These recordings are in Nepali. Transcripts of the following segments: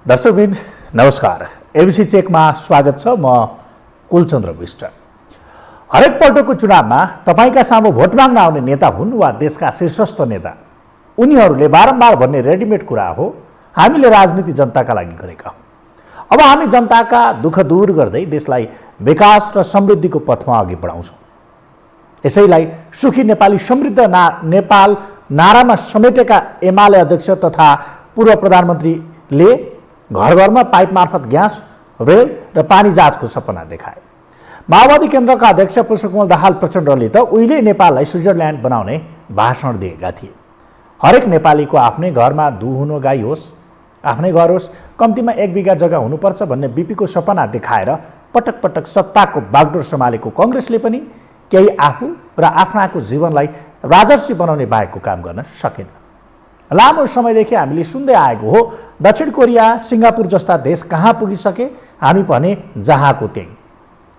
दर्शकबिन नमस्कार। एबिसी चेकमा स्वागत छ। म कुलचन्द्र विष्ट। हरेक पल्टको चुनावमा तपाईका सामु भोट माग्न आउने नेता हुन् वा देशका शीर्षस्थ नेता, उनीहरूले बारम्बार भन्ने रेडिमेड कुरा हो, हामीले राजनीति जनताका लागि गरेका हौं। अब हामी जनताका दुःख दूर गर्दै देशलाई विकास र समृद्धिको पथमा अघि बढाउँछौं। यसैलाई सुखी नेपाली समृद्ध नेपाल नारामा समेटेका एमाले अध्यक्ष तथा पूर्व प्रधानमन्त्रीले घर घरमा पाइप मार्फत ग्यास, रेल र पानी जहाजको सपना देखाए। माओवादी केन्द्रका अध्यक्ष पुष्पकमल दाहाल प्रचण्डले त उहिले नेपाललाई स्विजरल्यान्ड बनाउने भाषण दिएका थिए। हरेक नेपालीको आफ्नै घरमा दुहुनो गाई होस्, आफ्नै घर होस्, कम्तीमा 1 बिघा जग्गा हुनुपर्छ भन्ने बीपीको सपना देखाएर पटक पटक सत्ताको बागडोर सम्हालेको कांग्रेसले पनि केही आफू र आफ्नाको जीवनलाई राजर्षी बनाउने बाहेकको काम गर्न सकेन। लामो समयदेखि हामीले सुन्दै आएको हो, दक्षिण कोरिया, सिङ्गापुर जस्ता देश कहाँ पुगिसके, हामी भने जहाँको त्यही।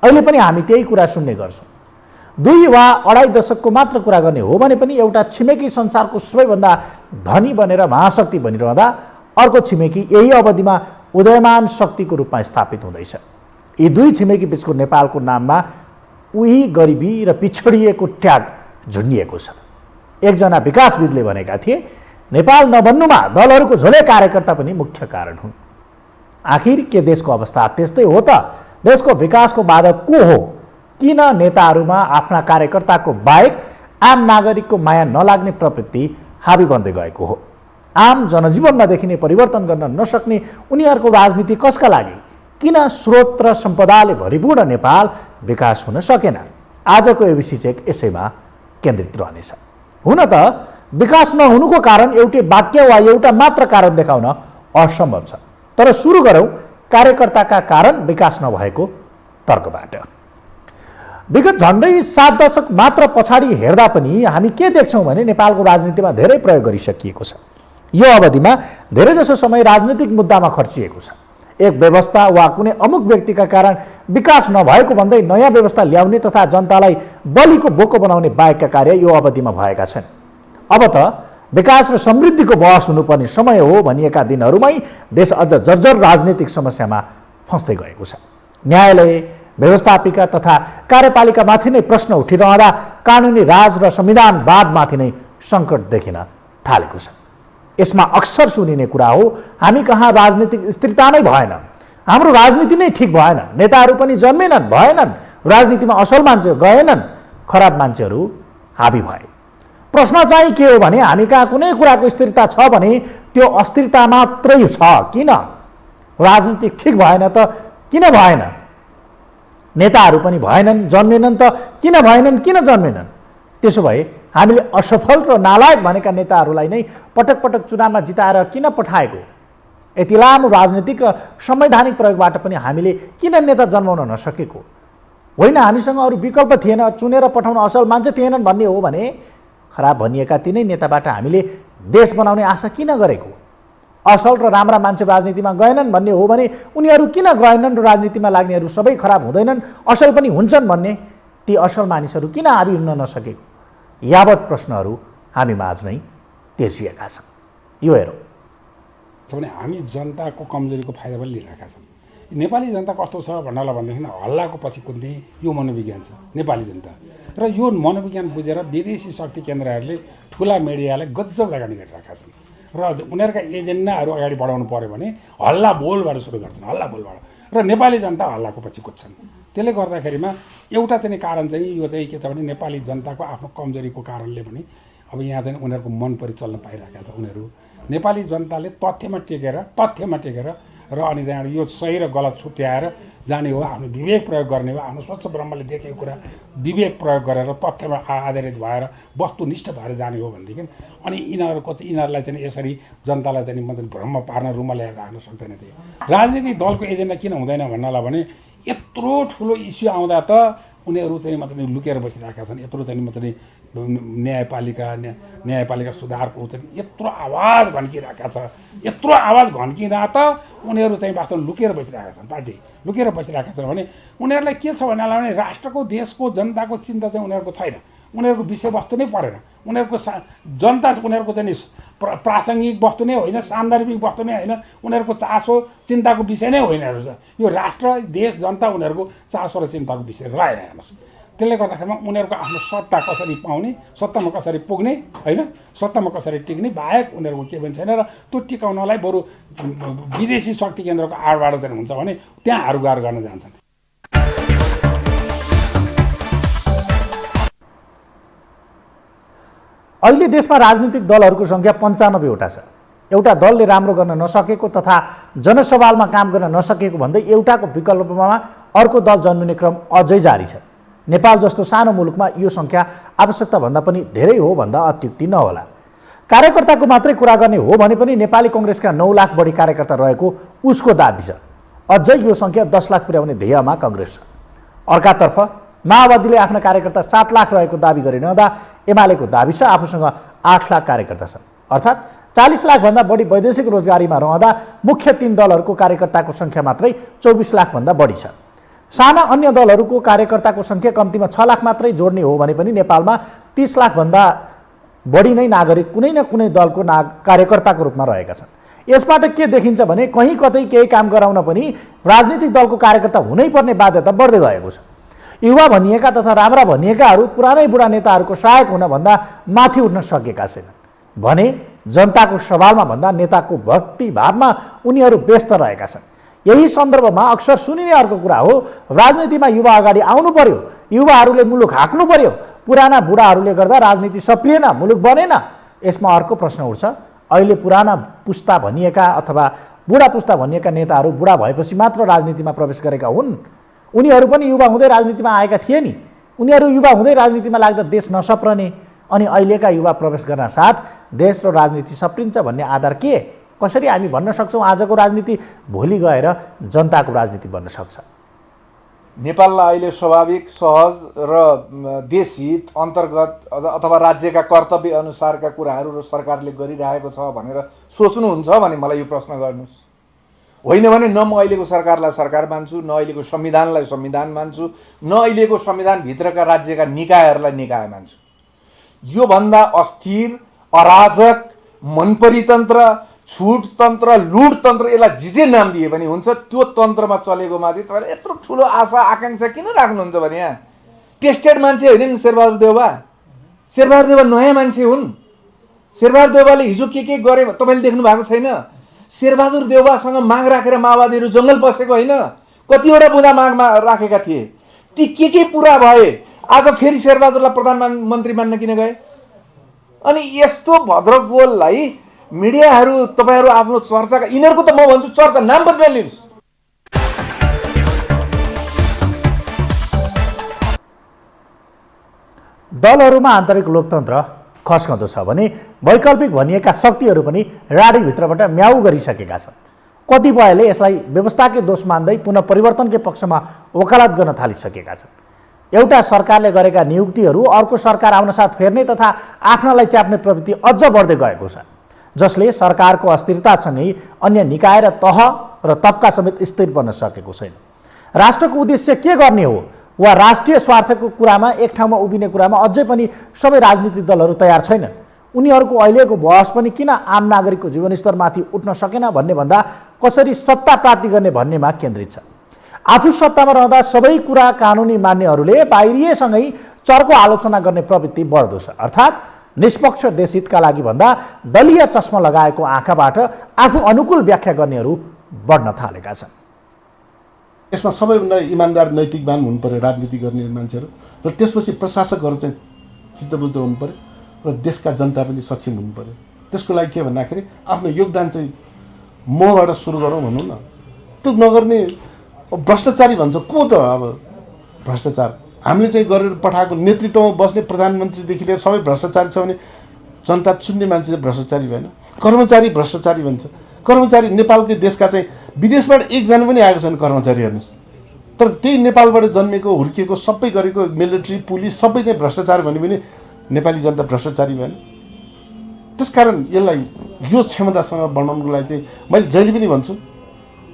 अहिले पनि हामी त्यही कुरा सुन्ने गर्छौँ। 2 वा 2.5 दशकको मात्र कुरा गर्ने हो भने पनि एउटा छिमेकी संसारको सबैभन्दा धनी बनेर महाशक्ति बनिरहँदा अर्को छिमेकी यही अवधिमा उदयमान शक्तिको रूपमा स्थापित हुँदैछ। यी 2 छिमेकी बीचको नेपालको नाममा उही गरिबी र पिछडिएको ट्याग झुन्डिएको छ। एकजना विकासविदले भनेका थिए, नेपाल नबन्नुमा दलहरूको झोले कार्यकर्ता पनि मुख्य कारण हुन्। आखिर के देशको अवस्था त्यस्तै हो त? देशको विकासको बाधक को हो? किन नेताहरूमा आफ्ना कार्यकर्ताको बाहेक आम नागरिकको माया नलाग्ने प्रवृत्ति हावी बन्दै गएको हो? आम जनजीवनमा देखिने परिवर्तन गर्न नसक्ने उनीहरूको राजनीति कसका लागि? किन स्रोत र सम्पदाले भरिपूर्ण नेपाल विकास हुन सकेन? आजको एबिसी चेक यसैमा केन्द्रित रहनेछ। हुन त विकास नहुनुको कारण एउटै वाक्य वा एउटा मात्र कारण देखाउन असम्भव छ। तर सुरु गरौँ कार्यकर्ताका कारण विकास नभएको तर्कबाट। विगत झन्डै 7 दशक मात्र पछाडि हेर्दा पनि हामी के देख्छौँ भने नेपालको राजनीतिमा धेरै प्रयोग गरिसकिएको छ। यो अवधिमा धेरैजसो समय राजनीतिक मुद्दामा खर्चिएको छ। एक व्यवस्था वा कुनै अमुक व्यक्तिका कारण विकास नभएको भन्दै नयाँ व्यवस्था ल्याउने तथा जनतालाई बलिको बोको बनाउने बाहेकका कार्य यो अवधिमा भएका छन्। अब त विकास र समृद्धिको बहस हुनुपर्ने समय हो भनिएका दिनहरूमै देश अझ जर्जर राजनीतिक समस्यामा फस्दै गएको छ। न्यायालय, व्यवस्थापिका तथा कार्यपालिकामाथि नै प्रश्न उठिरहँदा कानुनी राज र संविधानवादमाथि नै सङ्कट देखिन थालेको छ। यसमा अक्सर सुनिने कुरा हो, हामी कहाँ राजनीतिक स्थिरता नै भएन, हाम्रो राजनीति नै ठिक भएन, नेताहरू पनि जन्मेनन्, भएनन्, राजनीतिमा असल मान्छे गएनन्, खराब मान्छेहरू हाबी भए। प्रश्न चाहिँ के हो भने हामी कहाँ कुनै कुराको स्थिरता छ भने त्यो अस्थिरता मात्रै छ। किन? राजनीति ठिक भएन त किन भएन? नेताहरू पनि भएनन्, जन्मेनन् त किन भएनन्, किन जन्मेनन्? त्यसो भए हामीले असफल र नालायक भनेका नेताहरूलाई नै पटक पटक चुनावमा जिताएर किन पठाएको? यति लामो राजनीतिक र संवैधानिक प्रयोगबाट पनि हामीले किन नेता जन्माउन नसकेको? होइन, हामीसँग अरू विकल्प थिएन, चुनेर पठाउन असल मान्छे थिएनन् भन्ने हो भने खराब भनिएका तिनै नेताबाट हामीले देश बनाउने आशा किन गरेको? असल र राम्रा मान्छे राजनीतिमा गएनन् भन्ने हो भने उनीहरू किन गएनन् र राजनीतिमा लाग्नेहरू सबै खराब हुँदैनन्, असल पनि हुन्छन् भन्ने ती असल मानिसहरू किन हाबी हुन नसकेको? यावत प्रश्नहरू हामी माझ नै तेर्सिएका छन्। यो हेरौँ। भने हामी जनताको कमजोरीको फाइदा पनि लिइरहेका छौँ। नेपाली जनता कस्तो छ भन्नलाई भनेदेखि हल्लाको पछि कुद्ने यो मनोविज्ञान छ नेपाली जनता। र यो मनोविज्ञान बुझेर विदेशी शक्ति केन्द्रहरूले ठुला मिडियालाई गजब लगानी गरिरहेका छन् र उनीहरूका एजेन्डाहरू अगाडि बढाउनु पर्यो भने हल्ला बोलबाट सुरु गर्छन्, हल्ला बोलबाट, र नेपाली जनता हल्लाको पछि कुद्छन्। त्यसले गर्दाखेरिमा एउटा चाहिँ कारण चाहिँ यो चाहिँ के छ भने नेपाली जनताको आफ्नो कमजोरीको कारणले पनि अब यहाँ चाहिँ उनीहरूको मन परि चल्न पाइरहेका छ। उनीहरू नेपाली जनताले तथ्यमा टेकेर र अनि त्यहाँ यो सही र गलत छुट्याएर जाने हो, आफ्नो विवेक प्रयोग गर्ने हो, आफ्नो स्वच्छ ब्रह्मले देखेको कुरा विवेक प्रयोग गरेर तथ्यमा आधारित भएर वस्तुनिष्ठ भएर जाने हो भनेदेखि अनि यिनीहरूलाई चाहिँ यसरी जनतालाई चाहिँ मतलब भ्रम पार्न रुममा ल्याएर राख्न सक्दैन थिए। राजनीतिक दलको एजेन्डा किन हुँदैन भन्नलाई भने यत्रो ठुलो इस्यु आउँदा त उनीहरू चाहिँ मतलब लुकेर बसिरहेका छन्। यत्रो चाहिँ मतलब न्यायपालिका सुधारको चाहिँ यत्रो आवाज घन्किरहेका छ, यत्रो आवाज घन्किँदा त उनीहरू चाहिँ वास्तवमा लुकेर बसिरहेका छन्। पार्टी लुकेर बसिरहेका छन् भने उनीहरूलाई के छ भन्नालाई भने राष्ट्रको, देशको, जनताको चिन्ता चाहिँ उनीहरूको छैन। उनीहरूको विषयवस्तु नै परेन, उनीहरूको जनता उनीहरूको चाहिँ नि प्रासङ्गिक वस्तु नै होइन, सान्दर्भिक वस्तु नै होइन, उनीहरूको चासो चिन्ताको विषय नै होइन। यो राष्ट्र देश जनता उनीहरूको चासो र चिन्ताको विषय रहेन हेर्नुहोस्। त्यसले गर्दाखेरिमा उनीहरूको आफ्नो सत्ता कसरी पाउने, सत्तामा कसरी पुग्ने होइन, सत्तामा कसरी टिक्ने बाहेक उनीहरूको के पनि छैन। र त्यो टिकाउनलाई बरु विदेशी शक्ति केन्द्रको आडबाट चाहिँ हुन्छ भने त्यहाँ हारुगार गर्न जान्छन्। अहिले देशमा राजनीतिक दलहरूको सङ्ख्या 95वटा छ। एउटा दलले राम्रो गर्न नसकेको तथा जनसवालमा काम गर्न नसकेको भन्दै एउटाको विकल्पमा अर्को दल जन्मिने क्रम अझै जारी छ। नेपाल जस्तो सानो मुलुकमा यो सङ्ख्या आवश्यकताभन्दा पनि धेरै हो भन्दा अत्युक्ति नहोला। कार्यकर्ताको मात्रै कुरा गर्ने हो भने पनि नेपाली कङ्ग्रेसका 9 लाख बढी कार्यकर्ता रहेको उसको दाबी छ। अझै यो सङ्ख्या 10 लाख पुर्याउने ध्येयमा कङ्ग्रेस छ। अर्कातर्फ माओवादीले आफ्ना कार्यकर्ता 7 लाख रहेको दाबी गरिरहँदा एमालेको दाबी छ आफूसँग 8 लाख कार्यकर्ता छन्। अर्थात् 40 लाखभन्दा बढी वैदेशिक रोजगारीमा रहँदा मुख्य 3 दलहरूको कार्यकर्ताको सङ्ख्या मात्रै 24 लाखभन्दा बढी छ। साना अन्य दलहरूको कार्यकर्ताको सङ्ख्या कम्तीमा 6 लाख मात्रै जोड्ने हो भने पनि नेपालमा 30 लाखभन्दा बढी नै नागरिक कुनै न कुनै दलको कार्यकर्ताको रूपमा रहेका छन्। यसबाट के देखिन्छ भने कहीँ कतै केही काम गराउन पनि राजनीतिक दलको कार्यकर्ता हुनैपर्ने बाध्यता बढ्दै गएको छ। युवा भनिएका तथा राम्रा भनिएकाहरू पुरानै बुढा नेताहरूको सहायक हुनभन्दा माथि उठ्न सकेका छैनन् भने जनताको सवालमा भन्दा नेताको भक्तिभावमा उनीहरू व्यस्त रहेका छन्। यही सन्दर्भमा अक्सर सुनिने अर्को कुरा हो राजनीतिमा युवा अगाडि आउनु पर्यो, युवाहरूले मुलुक हाँक्नु पर्यो, पुराना बुढाहरूले गर्दा राजनीति सप्रिएन, मुलुक बनेन। यसमा अर्को प्रश्न उठ्छ, अहिले पुराना पुस्ता भनिएका अथवा बुढा पुस्ता भनिएका नेताहरू बुढा भएपछि मात्र राजनीतिमा प्रवेश गरेका हुन्। उनीहरू पनि युवा हुँदै राजनीतिमा आएका थिए नि। उनीहरू युवा हुँदै राजनीतिमा लाग्दा देश नसप्रने अनि अहिलेका युवा प्रवेश गर्न साथ देश र राजनीति सप्रिन्छ भन्ने आधार के? कसरी हामी भन्न सक्छौँ आजको राजनीति भोलि गएर जनताको राजनीति बन्न सक्छ? नेपाललाई अहिले स्वाभाविक सहज र देशहित अन्तर्गत अथवा राज्यका कर्तव्य अनुसारका कुराहरू र सरकारले गरिरहेको छ भनेर सोच्नुहुन्छ भने मलाई यो प्रश्न गर्नुहोस्। होइन भने न म अहिलेको सरकारलाई सरकार मान्छु, न अहिलेको संविधानलाई संविधान मान्छु, न अहिलेको संविधानभित्रका राज्यका निकायहरूलाई निकाय मान्छु। योभन्दा अस्थिर, अराजक, मनपरितन्त्र, छुटतन्त्र, लुटतन्त्र, यसलाई जे नाम दिए पनि हुन्छ, त्यो तन्त्रमा चलेकोमा चाहिँ तपाईँले यत्रो ठुलो आशा आकाङ्क्षा किन राख्नुहुन्छ भने यहाँ टेस्टेड मान्छे होइन नि शेरबहादुर देउवा। शेरबहादुर देउवा नयाँ मान्छे हुन्। शेरबहादुर देउवाले हिजो के गरे तपाईँले देख्नु भएको छैन? शेरबहादुर देउवासँग माग राखेर माओवादीहरू जङ्गल बसेको होइन, कतिवटा बुँदा मागमा राखेका थिए। ती के पुरा भए? आज फेरि शेरबहादुरलाई प्रधानमन्त्री मान्न किन गए? अनि यस्तो भद्रगोललाई मिडियाहरू तपाईँहरू आफ्नो चर्चाका, यिनीहरूको त म भन्छु चर्चा नाम पनि नलिनुहोस्। दलहरूमा आन्तरिक लोकतन्त्र खस्कँदो छ भने वैकल्पिक भनिएका शक्तिहरू पनि राडीभित्रबाट म्याउ गरिसकेका छन्। कतिपयले यसलाई व्यवस्थाकै दोष मान्दै पुनः परिवर्तनकै पक्षमा वकालत गर्न थालिसकेका छन्। एउटा सरकारले गरेका नियुक्तिहरू अर्को सरकार आउन साथ फेर्ने तथा आफ्नालाई च्याप्ने प्रवृत्ति अझ बढ्दै गएको छ, जसले सरकारको अस्थिरतासँगै अन्य निकाय र तह र तबका समेत स्थिर बन्न सकेको छैन। राष्ट्रको उद्देश्य के गर्ने हो वा राष्ट्रिय स्वार्थको कुरामा एक ठाउँमा उभिने कुरामा अझै पनि सबै राजनीतिक दलहरू तयार छैनन्। उनीहरूको अहिलेको बहस पनि किन आम नागरिकको जीवनस्तरमाथि उठ्न सकेन भन्ने भन्दा कसरी सत्ता प्राप्ति गर्ने भन्नेमा केन्द्रित छ। आफू सत्तामा रहँदा सबै कुरा कानुनी मान्नेहरूले बाहिरिएसँगै चर्को आलोचना गर्ने प्रवृत्ति बढ्दो छ। अर्थात् निष्पक्ष देशहितका लागि भन्दा दलीय चस्मा लगाएको आँखाबाट आफू अनुकूल व्याख्या गर्नेहरू बढ्न थालेका छन्। यसमा सबैभन्दा इमान्दार नैतिकवान हुनु पर्यो राजनीति गर्ने मान्छेहरू, र त्यसपछि प्रशासकहरू चाहिँ चित्तबुझ्दो हुनु पर्यो र देशका जनता पनि सक्षम हुनु पर्यो। त्यसको लागि के भन्दाखेरि आफ्नो योगदान चाहिँ मबाट सुरु गरौँ भनौँ न। त्यो नगर्ने भ्रष्टाचारी भन्छ को त? अब भ्रष्टाचार हामीले चाहिँ गरेर पठाएको नेतृत्वमा बस्ने प्रधानमन्त्रीदेखि लिएर सबै भ्रष्टाचारी छ भने जनता चुन्ने मान्छे चाहिँ भ्रष्टाचारी भएन। कर्मचारी भ्रष्टाचारी भन्छ। कर्मचारी नेपालकै देशका चाहिँ विदेशबाट एकजना पनि आएको छैन कर्मचारी हेर्नुहोस्, तर त्यही नेपालबाट जन्मेको हुर्किएको सबै गरेको मिलिट्री पुलिस सबै चाहिँ भ्रष्टाचार भन्यो भने नेपाली जनता भ्रष्टाचारी भएन। त्यसकारण यसलाई यो क्षमतासँग बनाउनुको लागि चाहिँ मैले जहिले पनि भन्छु,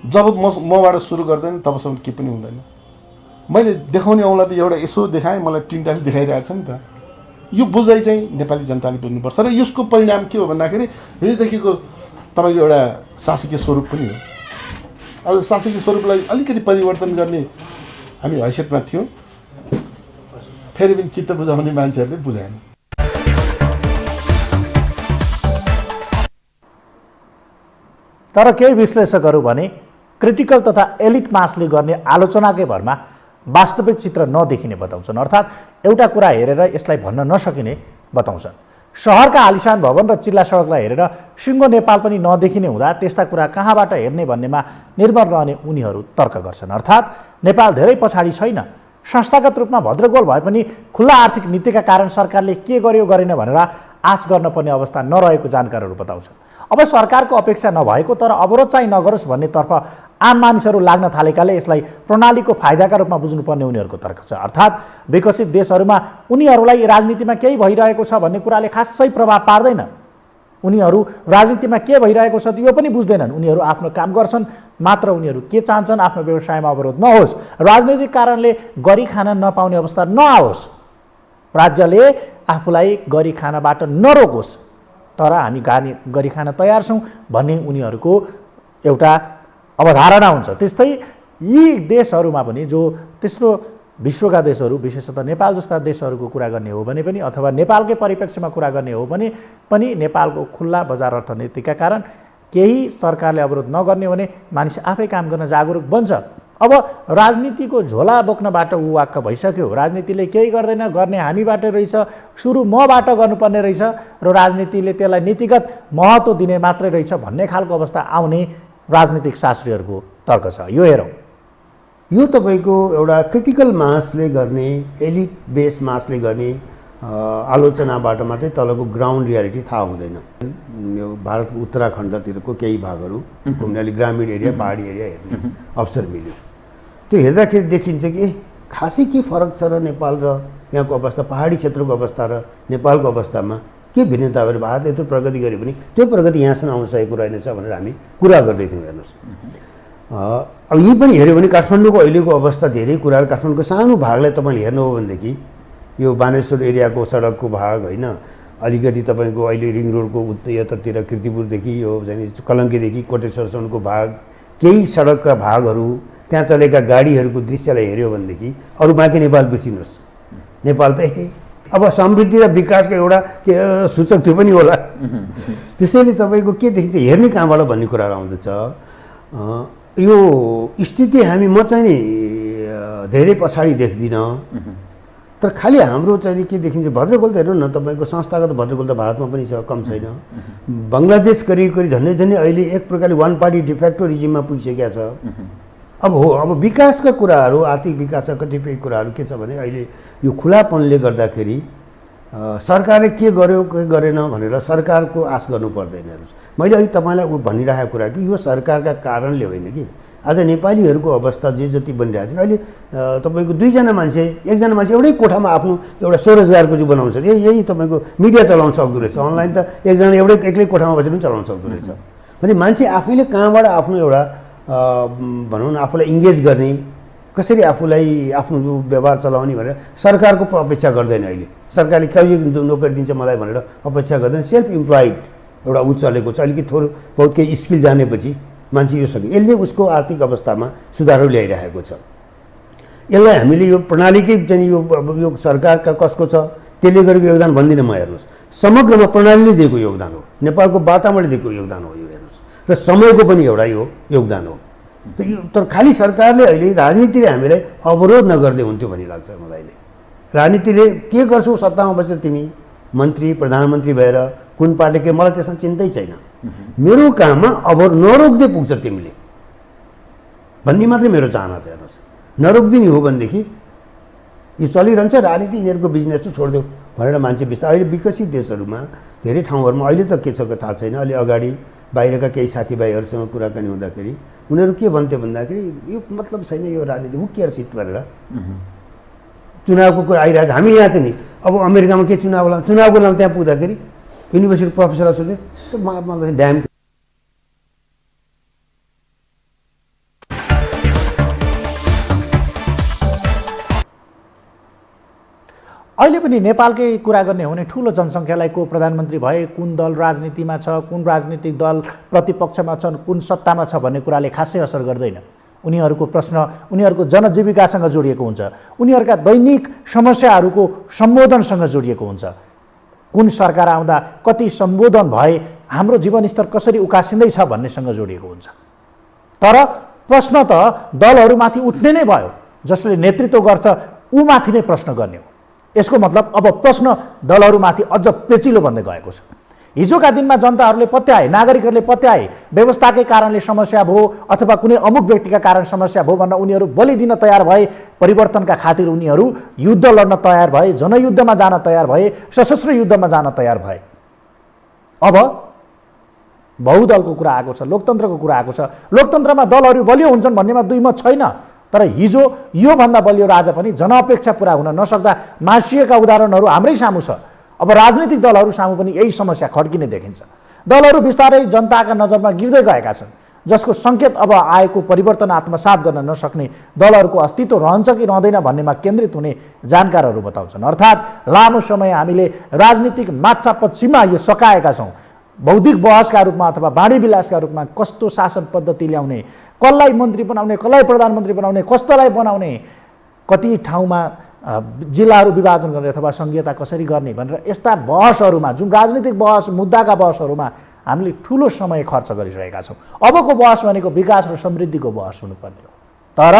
जब मबाट सुरु गर्दैन तबसम्म केही पनि हुँदैन। मैले देखाउने औँला त एउटा यसो देखाएँ, मलाई टिनटाली देखाइरहेको छ नि त। यो बुझाइ चाहिँ नेपाली जनताले बुझ्नुपर्छ र यसको परिणाम के हो भन्दाखेरि हिजोदेखिको तपाईँको एउटा शासकीय स्वरूप पनि हो। अब शासकीय स्वरूपलाई अलिकति परिवर्तन गर्ने हामी हैसियतमा थियौँ, फेरि पनि चित्त बुझाउने मान्छेहरूले बुझाएन। तर केही विश्लेषकहरू भने क्रिटिकल तथा एलिट मासले गर्ने आलोचनाकै भरमा वास्तविक चित्र नदेखिने बताउँछन्, अर्थात् एउटा कुरा हेरेर यसलाई भन्न नसकिने बताउँछन्। सहरका आलिशान भवन र चिल्ला सडकलाई हेरेर सिङ्गो नेपाल पनि नदेखिने हुँदा त्यस्ता कुरा कहाँबाट हेर्ने भन्नेमा निर्भर रहने उनीहरू तर्क गर्छन्। अर्थात् नेपाल धेरै पछाडि छैन, संस्थागत रूपमा भद्रगोल भए पनि खुल्ला आर्थिक नीतिका कारण सरकारले के गर्यो गरेन भनेर आश गर्न पर्ने अवस्था नरहेको जानकारहरू बताउँछन्। अब सरकारको अपेक्षा नभएको तर अवरोध चाहिँ नगरोस् भन्नेतर्फ आम मानिसहरू लाग्न थालेकाले यसलाई प्रणालीको फाइदाका रूपमा बुझ्नुपर्ने उनीहरूको तर्क छ। अर्थात् विकसित देशहरूमा उनीहरूलाई राजनीतिमा केही भइरहेको छ भन्ने कुराले खासै प्रभाव पार्दैन। उनीहरू राजनीतिमा के भइरहेको छ यो पनि बुझ्दैनन्। उनीहरू आफ्नो काम गर्छन् मात्र। उनीहरू के चाहन्छन्, आफ्नो व्यवसायमा अवरोध नहोस्, राजनैतिक कारणले गरी खान नपाउने अवस्था नआओस्, राज्यले आफूलाई गरी खानबाट नरोकोस्, तर हामी गरी खान तयार छौँ भन्ने उनीहरूको एउटा अवधारणा हुन्छ। त्यस्तै यी देशहरूमा पनि जो तेस्रो विश्वका देशहरू, विशेषतः नेपाल जस्ता देशहरूको कुरा गर्ने हो भने पनि अथवा नेपालकै परिप्रेक्ष्यमा कुरा गर्ने हो भने पनि नेपालको खुल्ला बजार अर्थनीतिका कारण केही सरकारले अवरोध नगर्ने भने मानिस आफै काम गर्न जागरुक बन्छ। अब राजनीतिको झोला बोक्नबाट ऊ वाक्क भइसक्यो। राजनीतिले केही गर्दैन, गर्ने हामीबाट रहेछ, सुरु मबाट गर्नुपर्ने रहेछ र राजनीतिले त्यसलाई नीतिगत महत्त्व दिने मात्रै रहेछ भन्ने खालको अवस्था आउने राजनीतिक शास्त्रीहरूको तर्क छ। यो हेरौँ। यो तपाईँको एउटा क्रिटिकल मासले गर्ने, एलिट बेस मासले गर्ने आलोचनाबाट मात्रै तलको ग्राउन्ड रियालिटी थाहा हुँदैन। यो भारतको उत्तराखण्डतिरको केही भागहरू घुम्नाले ग्रामीण एरिया, पहाडी एरिया हेर्ने अवसर मिल्यो। त्यो हेर्दाखेरि देखिन्छ कि खासै के फरक छ र नेपाल र यहाँको अवस्था, पहाडी क्षेत्रको अवस्था र नेपालको अवस्थामा के भिन्नताहरू। भारत यत्रो प्रगति गरे पनि त्यो प्रगति यहाँसम्म आउन सकेको रहेनछ भनेर हामी कुरा गर्दै थियौँ। हेर्नुहोस्, अब यहीँ पनि हेऱ्यो भने काठमाडौँको अहिलेको अवस्था धेरै कुराहरू, काठमाडौँको सानो भागलाई तपाईँले हेर्नु हो भनेदेखि यो बानेश्वर एरियाको सडकको भाग होइन, अलिकति तपाईँको अहिले रिङ रोडको यतातिर किर्तिपुरदेखि यो कलङ्कीदेखि कोटेश्वरसम्मको भाग, केही सडकका भागहरू, त्यहाँ चलेका गाडीहरूको दृश्यलाई हेऱ्यो भनेदेखि अरू बाँकी नेपाल बिर्सिनुहोस्। नेपाल त अब समृद्धि र विकासको एउटा सूचक त्यो पनि होला। त्यसैले तपाईँको के देखिन्छ, हेर्ने कहाँबाट भन्ने कुराहरू आउँदछ। यो स्थिति म चाहिँ नि धेरै पछाडि देख्दिनँ, तर खालि हाम्रो चाहिँ के देखिन्छ, भद्रगोल त हेर्नु न तपाईँको संस्थागत भद्रगोल त भारतमा पनि छ, कम छैन। बङ्गलादेश करिब झन्डै झन्डै अहिले एक प्रकारले वान पार्टी डिफेक्टो रिजिममा पुगिसकेका छ। अब विकासका कुराहरू, आर्थिक विकासका कतिपय कुराहरू के छ भने अहिले यो खुलापनले गर्दाखेरि सरकारले के गर्यो के गरेन भनेर सरकारको आश गर्नु पर्दैन। मैले अहिले तपाईँलाई भनिरहेको कुरा कि यो सरकारका कारणले होइन कि आज नेपालीहरूको अवस्था जे जति बनिरहेको छ। अहिले तपाईँको दुईजना मान्छे, एकजना मान्छे एउटै कोठामा आफ्नो एउटा स्वरोजगारको जो बनाउँछ, यही तपाईँको मिडिया चलाउन सक्दो रहेछ। अनलाइन त एकजना एक्लै कोठामा बसेर पनि चलाउन सक्दो रहेछ। भने मान्छे आफैले कहाँबाट आफ्नो एउटा भनौँ न आफूलाई इङ्गेज गर्ने, कसरी आफूलाई आफ्नो जो व्यवहार चलाउने भनेर सरकारको अपेक्षा गर्दैन। अहिले सरकारले कहिले नोकरी दिन्छ मलाई भनेर अपेक्षा गर्दैन। सेल्फ इम्प्लोइड एउटा ऊ चलेको छ। अलिकति थोरै बहुत केही स्किल जानेपछि मान्छे यो सक्यो, यसले उसको आर्थिक अवस्थामा सुधारहरू ल्याइरहेको छ। यसलाई हामीले यो प्रणालीकै चाहिँ यो सरकारका कसको छ त्यसले गरेको योगदान भन्दिनँ म। हेर्नुहोस्, समग्रमा प्रणालीले दिएको योगदान हो, नेपालको वातावरणले दिएको योगदान हो यो। हेर्नुहोस्, र समयको पनि एउटा यो योगदान हो। तर खालि सरकारले अहिले राजनीतिले हामीलाई अवरोध नगर्दै हुन्थ्यो भन्ने लाग्छ मलाई। राजनीतिले के गर्छौ, सत्तामा बसेर तिमी मन्त्री प्रधानमन्त्री भएर कुन पार्टी के, मलाई त्यसमा चिन्तै छैन। मेरो काममा अवरोध नरोक्दै पुग्छ तिमीले भन्ने मात्रै मेरो चाहना छ। हेर्नुहोस्, नरोक्दिने हो भनेदेखि यो चलिरहन्छ राजनीति, यिनीहरूको बिजनेस चाहिँ छोडिदेऊ भनेर मान्छे बिस्तारै। अहिले विकसित देशहरूमा धेरै ठाउँहरूमा अहिले त के छ थाहा छैन, अहिले अगाडि बाहिरका केही साथीभाइहरूसँग कुराकानी हुँदाखेरि उनीहरू के भन्थे भन्दाखेरि यो मतलब छैन यो राजनीति, हु केयर सिट भनेर चुनावको कुरा आइरहेको छ। हामी यहाँ चाहिँ नि अब अमेरिकामा के चुनावको नाम त्यहाँ पुग्दाखेरि युनिभर्सिटी प्रोफेसर सोधे मलाई ड्याम। अहिले पनि नेपालकै कुरा गर्ने हो भने ठुलो जनसङ्ख्यालाई को प्रधानमन्त्री भए, कुन दल राजनीतिमा छ, कुन राजनीतिक दल प्रतिपक्षमा छन्, कुन सत्तामा छ भन्ने कुराले खासै असर गर्दैन। उनीहरूको प्रश्न उनीहरूको जनजीविकासँग जोडिएको हुन्छ, उनीहरूका दैनिक समस्याहरूको सम्बोधनसँग जोडिएको हुन्छ। कुन सरकार आउँदा कति सम्बोधन भए, हाम्रो जीवनस्तर कसरी उकासिँदैछ भन्नेसँग जोडिएको हुन्छ। तर प्रश्न त दलहरूमाथि उठ्ने नै भयो, जसले नेतृत्व गर्छ ऊ माथि नै प्रश्न गर्ने हो। यसको मतलब अब प्रश्न दलहरूमाथि अझ पेचिलो बन्दै गएको छ। हिजोका दिनमा जनताहरूले पत्याए, नागरिकहरूले पत्याए, व्यवस्थाकै कारणले समस्या भयो अथवा कुनै अमुक व्यक्तिका कारण समस्या भयो भनेर उनीहरू बलि दिन तयार भए, परिवर्तनका खातिर उनीहरू युद्ध लड्न तयार भए, जनयुद्धमा जान तयार भए, सशस्त्र युद्धमा जान तयार भए। अब बहुदलको कुरा आएको छ, लोकतन्त्रको कुरा आएको छ। लोकतन्त्रमा दलहरू बलियो हुन्छन् भन्नेमा दुई मत छैन, तर हिजो योभन्दा बलियो राजा पनि जनअपेक्षा पुरा हुन नसक्दा मासिएका उदाहरणहरू हाम्रै सामु छ। अब राजनीतिक दलहरू सामु पनि यही समस्या खड्किने देखिन्छ। दलहरू बिस्तारै जनताका नजरमा गिर्दै गएका छन्, जसको सङ्केत अब आएको परिवर्तन आत्मसात गर्न नसक्ने दलहरूको अस्तित्व रहन्छ कि रहँदैन भन्नेमा केन्द्रित हुने जानकारहरू बताउँछन्। अर्थात् लामो समय हामीले राजनीतिक माछापछिमा यो सकाएका छौँ। बौद्धिक बहसका रूपमा अथवा बाँडी विलासका रूपमा कस्तो शासन पद्धति ल्याउने, कसलाई मन्त्री बनाउने, कसलाई प्रधानमन्त्री बनाउने, कस्तोलाई बनाउने, कति ठाउँमा जिल्लाहरू विभाजन गर्ने अथवा सङ्घीयता कसरी गर्ने भनेर यस्ता बहसहरूमा, जुन राजनीतिक बहस मुद्दाका बहसहरूमा हामीले ठुलो समय खर्च गरिरहेका छौँ। अबको बहस भनेको विकास र समृद्धिको बहस हुनुपर्ने हो। तर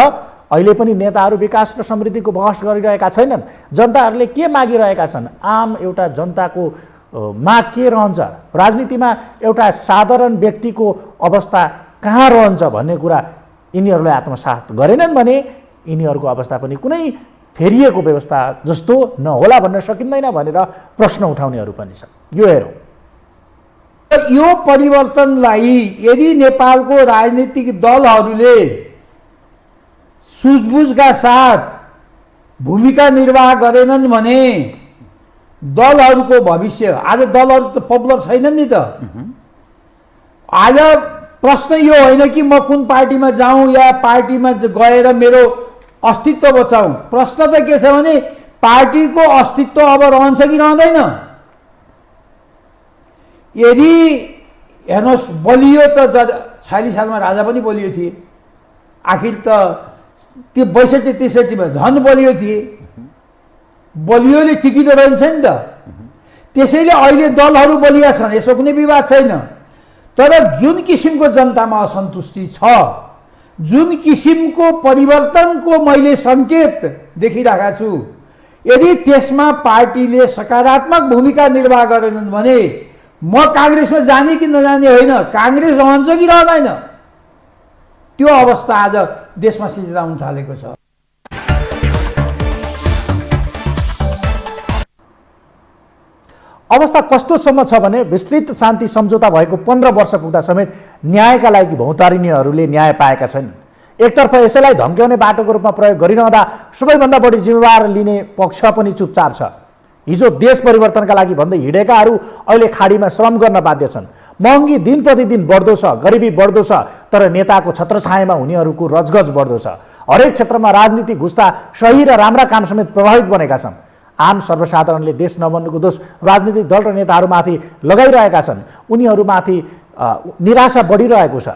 अहिले पनि नेताहरू विकास र समृद्धिको बहस गरिरहेका छैनन्। जनताहरूले के मागिरहेका छन्, आम एउटा जनताको माग के रहन्छ, राजनीतिमा एउटा साधारण व्यक्तिको अवस्था कहाँ रहन्छ भन्ने कुरा यिनीहरूले आत्मसात गरेनन् भने यिनीहरूको अवस्था पनि कुनै फेरिएको व्यवस्था जस्तो नहोला भन्न सकिँदैन भनेर प्रश्न उठाउनेहरू पनि छन्। यो हेरौँ, यो परिवर्तनलाई यदि नेपालको राजनीतिक दलहरूले सुझबुझका साथ भूमिका निर्वाह गरेनन् भने दलहरूको भविष्य, आज दलहरू त पपुलर छैनन् नि त। आज प्रश्न यो होइन कि म कुन पार्टीमा जाउँ या पार्टीमा गएर मेरो अस्तित्व बचाउँ। प्रश्न त के छ भने पार्टीको अस्तित्व अब रहन्छ कि रहँदैन। यदि हेर्नुहोस्, बलियो त 46 सालमा राजा पनि बलियो थिए, आखिर त त्यो 62-63 झन् बलियो थिए। बलियोले टिकिँदो रहन्छ नि त। त्यसैले अहिले दलहरू बलिया छन्, यसमा कुनै विवाद छैन। तर जुन किसिमको जनतामा असन्तुष्टि छ, जुन किसिमको परिवर्तनको मैले सङ्केत देखिरहेको छु, यदि त्यसमा पार्टीले सकारात्मक भूमिका निर्वाह गरेनन् भने म काङ्ग्रेसमा जाने कि नजाने होइन, काङ्ग्रेस रहन्छ कि रहँदैन, त्यो अवस्था आज देशमा सिर्जना हुन थालेको छ। अवस्था कस्तोसम्म छ भने विस्तृत शान्ति सम्झौता भएको 15 वर्ष पुग्दा समेत न्यायका लागि भौतारिनीहरूले न्याय पाएका छैनन्। एकतर्फ यसैलाई धम्क्याउने बाटोको रूपमा प्रयोग गरिरहँदा सबैभन्दा बढी जिम्मेवार लिने पक्ष पनि चुपचाप छ। हिजो देश परिवर्तनका लागि भन्दै हिँडेकाहरू अहिले खाडीमा श्रम गर्न बाध्य छन्। महँगी दिन प्रतिदिन बढ्दो छ, गरिबी बढ्दो छ, तर नेताको छत्रछायामा हुनेहरूको रजगज बढ्दो छ। हरेक क्षेत्रमा राजनीति घुस्दा सही र राम्रा काम समेत प्रभावित बनेका छन्। आम सर्वसाधारणले देश नबन्नुको दोष राजनीतिक दल र नेताहरूमाथि लगाइरहेका छन्। उनीहरूमाथि निराशा बढिरहेको छ।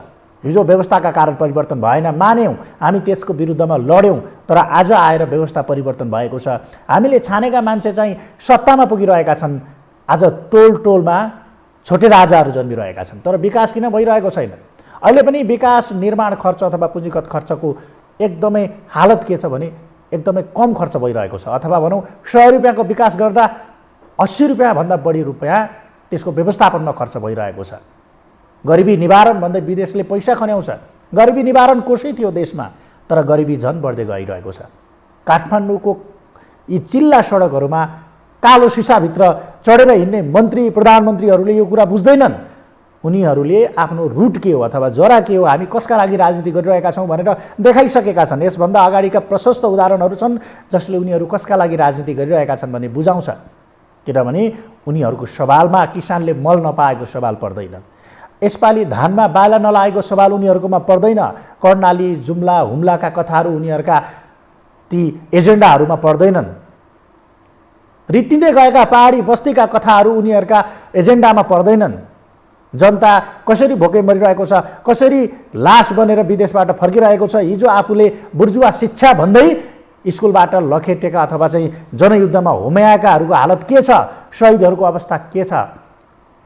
हिजो व्यवस्थाका कारण परिवर्तन भएन, मान्यौँ, हामी त्यसको विरुद्धमा लड्यौँ, तर आज आएर व्यवस्था परिवर्तन भएको छ। हामीले छानेका मान्छे चाहिँ सत्तामा पुगिरहेका छन्। आज टोल टोलमा छोटे राजाहरू जन्मिरहेका छन्, तर विकास किन भइरहेको छैन? अहिले पनि विकास निर्माण खर्च अथवा पुँजीगत खर्चको एकदमै हालत के छ भने एकदमै कम खर्च भइरहेको छ। अथवा भनौँ 100 रुपियाँको विकास गर्दा 80 रुपियाँभन्दा बढी रुपियाँ त्यसको व्यवस्थापनमा खर्च भइरहेको छ। गरिबी निवारण भन्दै विदेशले पैसा खन्याउँछ। गरिबी निवारण कोषै थियो देशमा, तर गरिबी झन् बढ्दै गइरहेको छ। काठमाडौँको यी चिल्ला सडकहरूमा कालो सिसाभित्र चढेर हिँड्ने मन्त्री प्रधानमन्त्रीहरूले यो कुरा बुझ्दैनन्। उनीहरूले आफ्नो रुट के हो अथवा जरा के हो, हामी कसका लागि राजनीति गरिरहेका छौँ भनेर देखाइसकेका छन्। यसभन्दा अगाडिका प्रशस्त उदाहरणहरू छन् जसले उनीहरू कसका लागि राजनीति गरिरहेका छन् भन्ने बुझाउँछ। किनभने उनीहरूको सवालमा किसानले मल नपाएको सवाल पर्दैन, यसपालि धानमा बाला नलागेको सवाल उनीहरूकोमा पर्दैन, कर्णाली जुम्ला हुम्लाका कथाहरू उनीहरूका ती एजेन्डाहरूमा पर्दैनन्। रित्तिँदै गएका पहाडी बस्तीका कथाहरू उनीहरूका एजेन्डामा पर्दैनन्। जनता कसरी भोकै मरिरहेको छ, कसरी लास बनेर विदेशबाट फर्किरहेको छ, हिजो आफूले बुर्जुवा शिक्षा भन्दै स्कुलबाट लखेटेका अथवा चाहिँ जनयुद्धमा होम्याएकाहरूको हालत के छ, शहीदहरूको अवस्था के छ,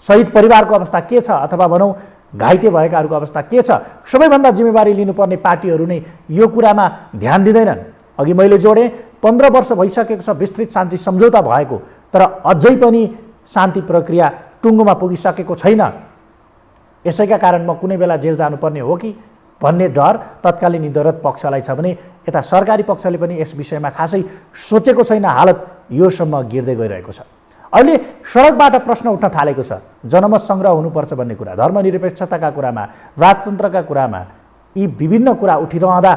शहीद परिवारको अवस्था के छ, अथवा भनौँ घाइते भएकाहरूको अवस्था के छ, सबैभन्दा जिम्मेवारी लिनुपर्ने पार्टीहरू नै यो कुरामा ध्यान दिँदैनन्। अघि मैले जोडेँ 15 वर्ष भइसकेको छ विस्तृत शान्ति सम्झौता भएको, तर अझै पनि शान्ति प्रक्रिया टुङ्गोमा पुगिसकेको छैन। यसैका कारण म कुनै बेला जेल जानुपर्ने हो कि भन्ने डर तत्कालीन निधरत पक्षलाई छ भने यता सरकारी पक्षले पनि यस विषयमा खासै सोचेको छैन। हालत योसम्म गिर्दै गइरहेको छ। अहिले सडकबाट प्रश्न उठ्न थालेको छ, जनमत सङ्ग्रह हुनुपर्छ भन्ने कुरा, धर्मनिरपेक्षताका कुरामा, राजतन्त्रका कुरामा यी विभिन्न कुरा उठिरहँदा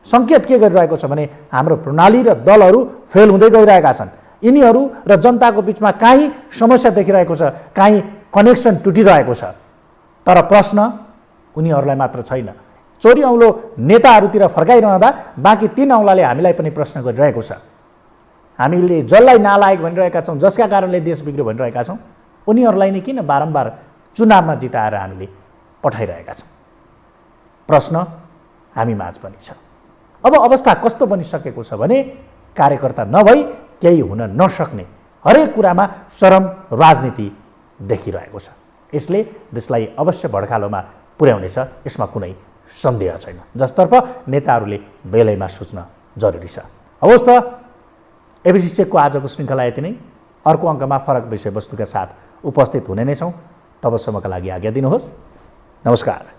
सङ्केत के गरिरहेको छ भने हाम्रो प्रणाली र दलहरू फेल हुँदै गइरहेका छन्। यिनीहरू र जनताको बिचमा काहीँ समस्या देखिरहेको छ, काहीँ कनेक्सन टुटिरहेको छ। तर प्रश्न उनीहरूलाई मात्र छैन। चोरी औँलो नेताहरूतिर फर्काइरहँदा बाँकी 3 औँलाले हामीलाई पनि प्रश्न गरिरहेको छ। हामीले जसलाई नालायक भनिरहेका छौँ, जसका कारणले देश बिग्रियो भनिरहेका छौँ, उनीहरूलाई नै किन बारम्बार चुनावमा जिताएर हामीले पठाइरहेका छौँ? प्रश्न हामी माझ पनि छ। अब अवस्था कस्तो बनिसकेको छ भने कार्यकर्ता नभई केही हुन नसक्ने, हरेक कुरामा चरम राजनीति देखिरहेको छ। यसले देशलाई अवश्य भड्कालोमा पुर्याउनेछ, यसमा कुनै सन्देह छैन, जसतर्फ नेताहरूले बेलैमा सोच्न जरुरी छ। हवस् त, एबिसी चेकको आजको श्रृङ्खला यति नै। अर्को अङ्कमा फरक विषयवस्तुका साथ उपस्थित हुने नै छौँ। तबसम्मका लागि आज्ञा दिनुहोस्। नमस्कार।